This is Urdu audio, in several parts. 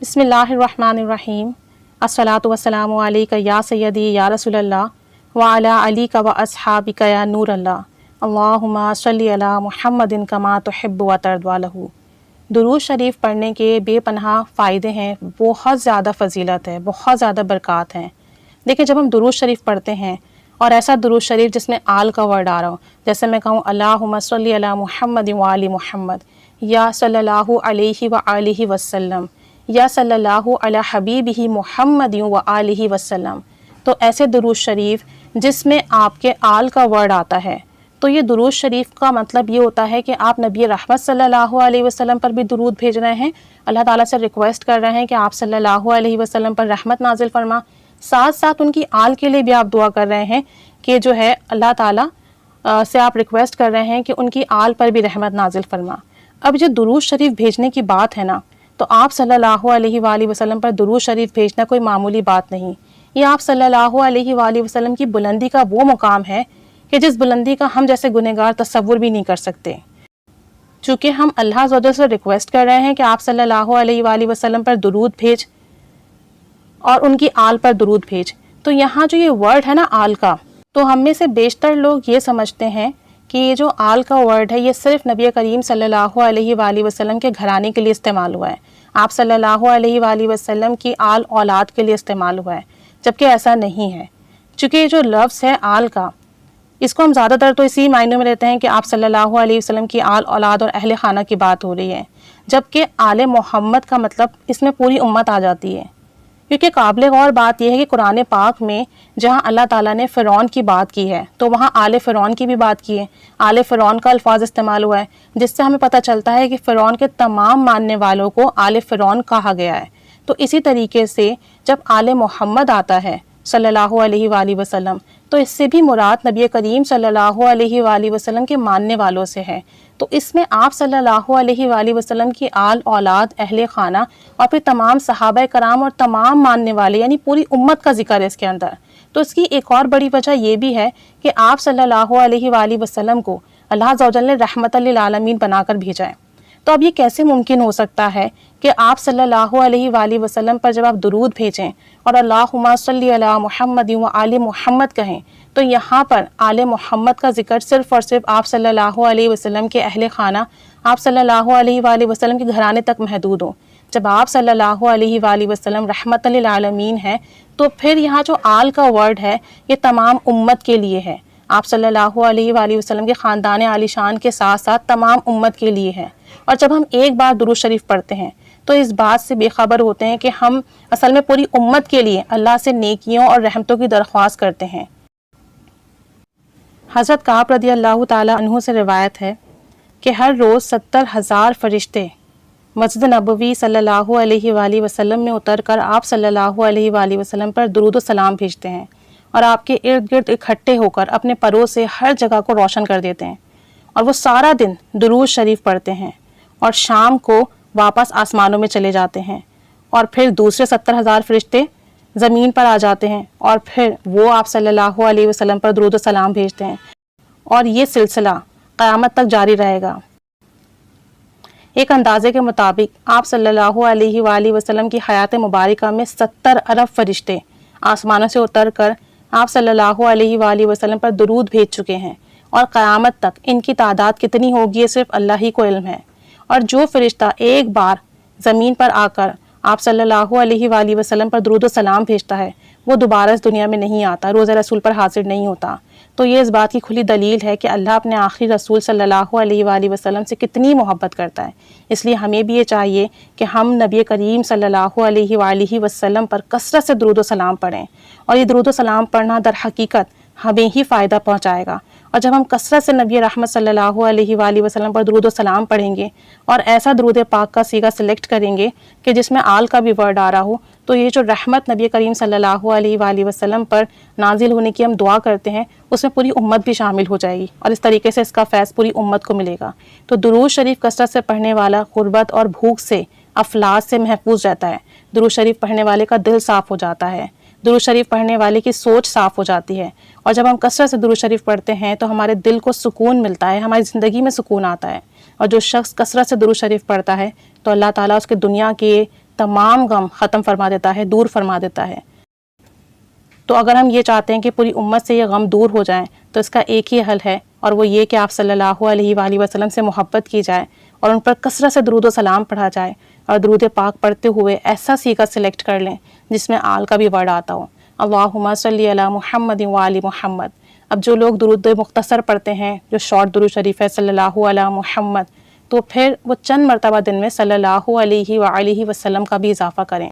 بسم اللہ الرحمن الرحیم الصلاۃ والسلام علیک یا سیدی یا رسول اللہ وعلی علیک و اصحابک یا نور اللہ اللہم صلی علی محمد کما تحب و ترضی لہ۔ درود شریف پڑھنے کے بے پناہ فائدے ہیں، بہت زیادہ فضیلت ہے، بہت زیادہ برکات ہیں۔ دیکھیں، جب ہم درود شریف پڑھتے ہیں اور ایسا درود شریف جس میں آل کا ورڈ آ رہا ہو، جیسے میں کہوں اللہم صلی علی محمد و آل محمد، یا صلی اللہ علیہ وآلہ وسلم، یا صلی اللہ علی حبیبہ محمد و آلہ وسلم، تو ایسے درود شریف جس میں آپ کے آل کا ورڈ آتا ہے، تو یہ درود شریف کا مطلب یہ ہوتا ہے کہ آپ نبی رحمت صلی اللہ علیہ وسلم پر بھی درود بھیج رہے ہیں، اللہ تعالیٰ سے ریکویسٹ کر رہے ہیں کہ آپ صلی اللہ علیہ وسلم پر رحمت نازل فرما، ساتھ ساتھ ان کی آل کے لیے بھی آپ دعا کر رہے ہیں کہ جو ہے اللہ تعالیٰ سے آپ ریکویسٹ کر رہے ہیں کہ ان کی آل پر بھی رحمت نازل فرما۔ اب جو درود شریف بھیجنے کی بات ہے نا، تو آپ صلی اللہ علیہ وآلہ وسلم پر درود شریف بھیجنا کوئی معمولی بات نہیں، یہ آپ صلی اللہ علیہ وآلہ وسلم کی بلندی کا وہ مقام ہے کہ جس بلندی کا ہم جیسے گنہگار تصور بھی نہیں کر سکتے۔ چونکہ ہم اللہ عز و جل سے ریکویسٹ کر رہے ہیں کہ آپ صلی اللہ علیہ وآلہ وسلم پر درود بھیج اور ان کی آل پر درود بھیج، تو یہاں جو یہ ورڈ ہے نا آل کا، تو ہم میں سے بیشتر لوگ یہ سمجھتے ہیں کہ یہ جو آل کا ورڈ ہے یہ صرف نبی کریم صلی اللہ علیہ وآلہ وسلم کے گھرانے کے لیے استعمال ہوا ہے، آپ صلی اللہ علیہ وآلہ وسلم کی آل اولاد کے لیے استعمال ہوا ہے، جبکہ ایسا نہیں ہے۔ چونکہ یہ جو لفظ ہے آل کا، اس کو ہم زیادہ تر تو اسی معنی میں لیتے ہیں کہ آپ صلی اللہ علیہ وسلم کی آل اولاد اور اہل خانہ کی بات ہو رہی ہے، جبکہ آل محمد کا مطلب اس میں پوری امت آ جاتی ہے۔ کیونکہ قابل غور بات یہ ہے کہ قرآن پاک میں جہاں اللہ تعالیٰ نے فرعون کی بات کی ہے تو وہاں آل فرعون کی بھی بات کی ہے، آل فرعون کا الفاظ استعمال ہوا ہے، جس سے ہمیں پتہ چلتا ہے کہ فرعون کے تمام ماننے والوں کو آل فرعون کہا گیا ہے۔ تو اسی طریقے سے جب آل محمد آتا ہے صلی اللہ علیہ وآلہ وسلم، تو اس سے بھی مراد نبی کریم صلی اللہ علیہ وآلہ وسلم کے ماننے والوں سے ہے۔ تو اس میں آپ صلی اللہ علیہ وآلہ وسلم کی آل اولاد، اہل خانہ اور پھر تمام صحابہ کرام اور تمام ماننے والے یعنی پوری امت کا ذکر ہے اس کے اندر۔ تو اس کی ایک اور بڑی وجہ یہ بھی ہے کہ آپ صلی اللہ علیہ وآلہ وسلم کو اللہ عز و جل نے رحمت للعالمین بنا کر بھیجا ہے۔ تو اب یہ کیسے ممکن ہو سکتا ہے کہ آپ صلی اللہ علیہ وآلہ وسلم پر جب آپ درود بھیجیں اور اللہم صلی علی محمد و آل محمد کہیں، تو یہاں پر آل محمد کا ذکر صرف اور صرف آپ صلی اللہ علیہ وسلم کے اہل خانہ، آپ صلی اللہ علیہ وآلہ وسلم کے گھرانے تک محدود ہو۔ جب آپ صلی اللہ علیہ وآلہ وسلم رحمت للعالمین ہے، تو پھر یہاں جو آل کا ورڈ ہے یہ تمام امت کے لیے ہے، آپ صلی اللہ علیہ وآلہ وسلم کے خاندان عالی شان کے ساتھ ساتھ تمام امت کے لیے ہے۔ اور جب ہم ایک بار درود شریف پڑھتے ہیں تو اس بات سے بے خبر ہوتے ہیں کہ ہم اصل میں پوری امت کے لیے اللہ سے نیکیوں اور رحمتوں کی درخواست کرتے ہیں۔ حضرت کعب رضی اللہ تعالیٰ عنہ سے روایت ہے کہ ہر روز 70,000 فرشتے مسجد نبوی صلی اللہ علیہ وآلہ وسلم میں اتر کر آپ صلی اللہ علیہ وآلہ وسلم پر درود و سلام بھیجتے ہیں اور آپ کے ارد گرد اکٹھے ہو کر اپنے پروں سے ہر جگہ کو روشن کر دیتے ہیں، اور وہ سارا دن درود شریف پڑھتے ہیں اور شام کو واپس آسمانوں میں چلے جاتے ہیں، اور پھر دوسرے 70,000 فرشتے زمین پر آ جاتے ہیں اور پھر وہ آپ صلی اللہ علیہ وسلم پر درود و سلام بھیجتے ہیں، اور یہ سلسلہ قیامت تک جاری رہے گا۔ ایک اندازے کے مطابق آپ صلی اللہ علیہ وآلہ وسلم کی حیات مبارکہ میں 70 ارب فرشتے آسمانوں سے اتر کر آپ صلی اللہ علیہ وآلہ وسلم پر درود بھیج چکے ہیں، اور قیامت تک ان کی تعداد کتنی ہوگی یہ صرف اللہ ہی کو علم ہے۔ اور جو فرشتہ ایک بار زمین پر آ کر آپ صلی اللہ علیہ وآلہ وسلم پر درود و سلام بھیجتا ہے، وہ دوبارہ اس دنیا میں نہیں آتا، روز رسول پر حاضر نہیں ہوتا۔ تو یہ اس بات کی کھلی دلیل ہے کہ اللہ اپنے آخری رسول صلی اللہ علیہ وآلہ وسلم سے کتنی محبت کرتا ہے۔ اس لیے ہمیں بھی یہ چاہیے کہ ہم نبی کریم صلی اللہ علیہ وآلہ وسلم پر کثرت سے درود و سلام پڑھیں، اور یہ درود و سلام پڑھنا در حقیقت ہمیں ہی فائدہ پہنچائے گا۔ اور جب ہم کثرت سے نبی رحمت صلی اللہ علیہ وآلہ وسلم پر درود و سلام پڑھیں گے اور ایسا درود پاک کا صیغہ سلیکٹ کریں گے کہ جس میں آل کا بھی ورڈ آ رہا ہو، تو یہ جو رحمت نبی کریم صلی اللہ علیہ وآلہ وسلم پر نازل ہونے کی ہم دعا کرتے ہیں، اس میں پوری امت بھی شامل ہو جائے گی، اور اس طریقے سے اس کا فیض پوری امت کو ملے گا۔ تو درود شریف کثرت سے پڑھنے والا غربت اور بھوک سے، افلاس سے محفوظ رہتا ہے۔ درود شریف پڑھنے والے کا دل صاف ہو جاتا ہے، درود شریف پڑھنے والے کی سوچ صاف ہو جاتی ہے، اور جب ہم کثرت سے درود شریف پڑھتے ہیں تو ہمارے دل کو سکون ملتا ہے، ہماری زندگی میں سکون آتا ہے۔ اور جو شخص کثرت سے درود شریف پڑھتا ہے تو اللہ تعالیٰ اس کے دنیا کے تمام غم ختم فرما دیتا ہے، دور فرما دیتا ہے۔ تو اگر ہم یہ چاہتے ہیں کہ پوری امت سے یہ غم دور ہو جائیں تو اس کا ایک ہی حل ہے، اور وہ یہ کہ آپ صلی اللہ علیہ وآلہ وسلم سے محبت کی جائے اور ان پر کثرت سے درود و سلام پڑھا جائے، اور درود پاک پڑھتے ہوئے ایسا صیغہ سلیکٹ کر لیں جس میں آل کا بھی ورڈ آتا ہو، اللہم صلی علی محمد وآل محمد۔ اب جو لوگ درود مختصر پڑھتے ہیں، جو شارٹ درود شریف ہے صلی اللہ علی محمد، تو پھر وہ چند مرتبہ دن میں صلی اللہ علیہ وآلہ وسلم کا بھی اضافہ کریں۔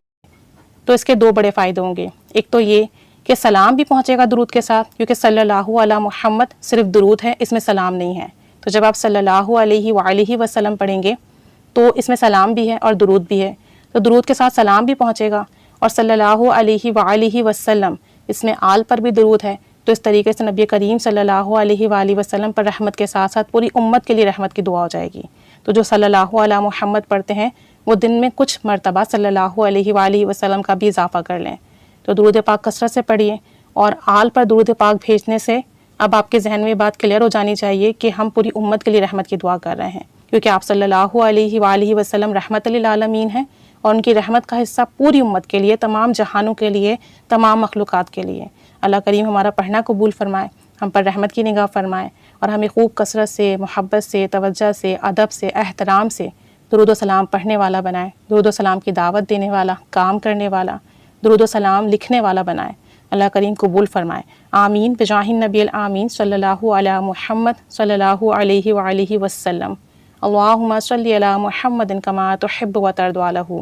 تو اس کے دو بڑے فائدے ہوں گے، ایک تو یہ کہ سلام بھی پہنچے گا درود کے ساتھ، کیونکہ صلی اللہ علی محمد صرف درود ہے، اس میں سلام نہیں ہے۔ تو جب آپ صلی اللہ علیہ وآلہ وسلم پڑھیں گے تو اس میں سلام بھی ہے اور درود بھی ہے، تو درود کے ساتھ سلام بھی پہنچے گا، اور صلی اللہ علیہ وآلہ وسلم اس میں آل پر بھی درود ہے۔ تو اس طریقے سے نبی کریم صلی اللہ علیہ وآلہ وسلم پر رحمت کے ساتھ ساتھ پوری امت کے لیے رحمت کی دعا ہو جائے گی۔ تو جو صلی اللہ علیہ محمد پڑھتے ہیں وہ دن میں کچھ مرتبہ صلی اللہ علیہ وآلہ وسلم کا بھی اضافہ کر لیں۔ تو درود پاک کثرت سے پڑھیے، اور آل پر درود پاک بھیجنے سے اب آپ کے ذہن میں بات کلیئر ہو جانی چاہیے کہ ہم پوری امت کے لیے رحمت کی دعا کر رہے ہیں، کیونکہ آپ صلی اللہ علیہ وآلہ وسلم رحمت للعالمین ہیں، اور ان کی رحمت کا حصہ پوری امت کے لیے، تمام جہانوں کے لیے، تمام مخلوقات کے لیے۔ اللہ کریم ہمارا پڑھنا قبول فرمائے، ہم پر رحمت کی نگاہ فرمائے، اور ہمیں خوب کثرت سے، محبت سے، توجہ سے، ادب سے، احترام سے درود و سلام پڑھنے والا بنائے، درود و سلام کی دعوت دینے والا، کام کرنے والا، درود و سلام لکھنے والا بنائے۔ اللہ کریم قبول فرمائے، آمین بجاہ النبی الآمین صلی اللہ علی محمد صلی اللہ علیہ وآلہ وسلم۔ اللہم صلی علی محمد کما تحب و ترضی عنہ۔